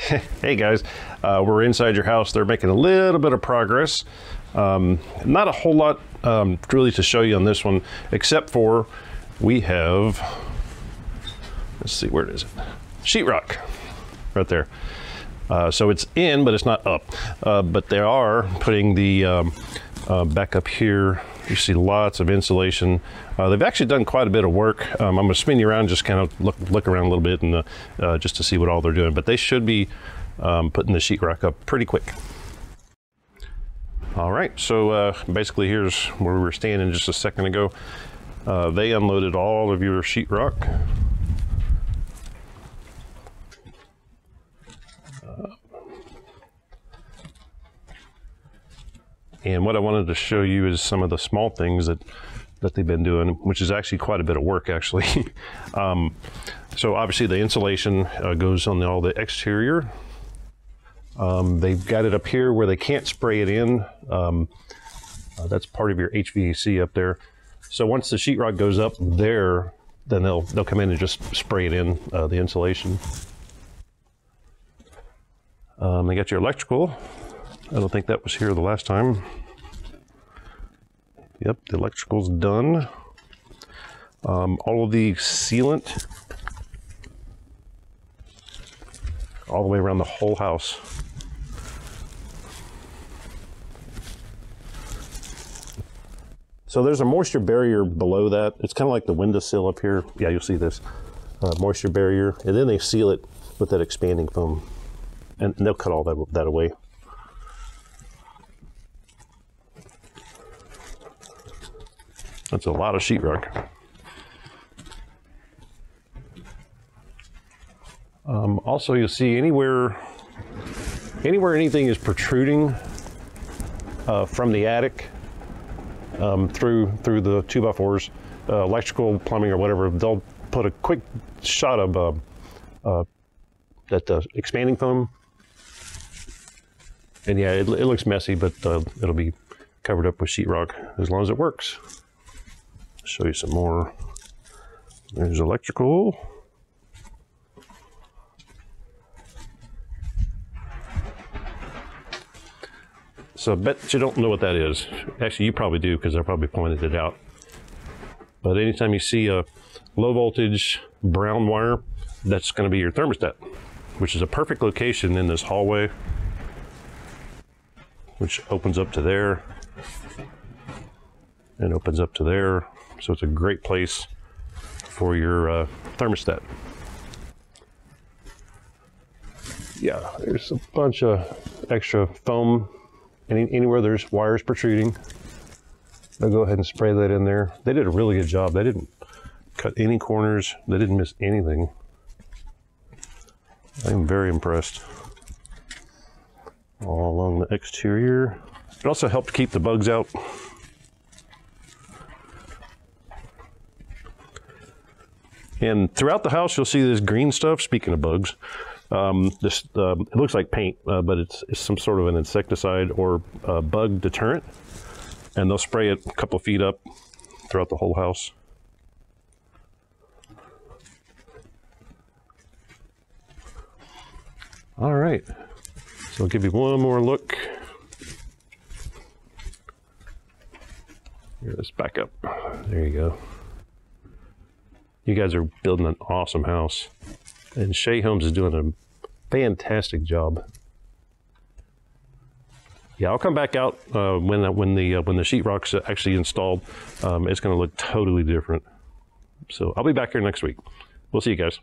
Hey guys, we're inside your house. They're making a little bit of progress. Not a whole lot really to show you on this one, except for we have, let's see, where is it? Sheetrock, right there. So it's in, but it's not up. But they are putting the back up here. You see lots of insulation. They've actually done quite a bit of work. I'm going to spin you around, just kind of look around a little bit, and just to see what all they're doing. But they should be putting the sheetrock up pretty quick. All right, so basically here's where we were standing just a second ago. They unloaded all of your sheetrock. And what I wanted to show you is some of the small things that they've been doing, which is actually quite a bit of work, actually. So obviously the insulation goes on all the exterior. They've got it up here where they can't spray it in. That's part of your HVAC up there. So once the sheetrock goes up there, then they'll come in and just spray it in, the insulation. They got your electrical. I don't think that was here the last time. Yep, the electrical's done. All of the sealant, all the way around the whole house. So there's a moisture barrier below that. It's kind of like the windowsill up here. Yeah, you'll see this moisture barrier. And then they seal it with that expanding foam. And they'll cut all that away. That's a lot of sheetrock. Also, you'll see anywhere anything is protruding from the attic through the 2x4s, electrical, plumbing, or whatever, they'll put a quick shot of that expanding foam. And yeah, it looks messy, but it'll be covered up with sheetrock as long as it works. Show you some more. There's electrical. So I bet you don't know what that is. Actually, you probably do, because I probably pointed it out. But anytime you see a low voltage brown wire, that's going to be your thermostat, which is a perfect location in this hallway, which opens up to there and opens up to there. So it's a great place for your thermostat. Yeah, there's a bunch of extra foam. Anywhere there's wires protruding, they'll go ahead and spray that in there. They did a really good job. They didn't cut any corners. They didn't miss anything. I'm very impressed. All along the exterior. It also helped keep the bugs out. And throughout the house, you'll see this green stuff. Speaking of bugs, it looks like paint, but it's some sort of an insecticide or bug deterrent. And they'll spray it a couple feet up throughout the whole house. All right, so I'll give you one more look. Here, let's back up. There you go. You guys are building an awesome house, and Shea Homes is doing a fantastic job. Yeah, I'll come back out when the sheetrock's actually installed. It's going to look totally different. So I'll be back here next week. We'll see you guys.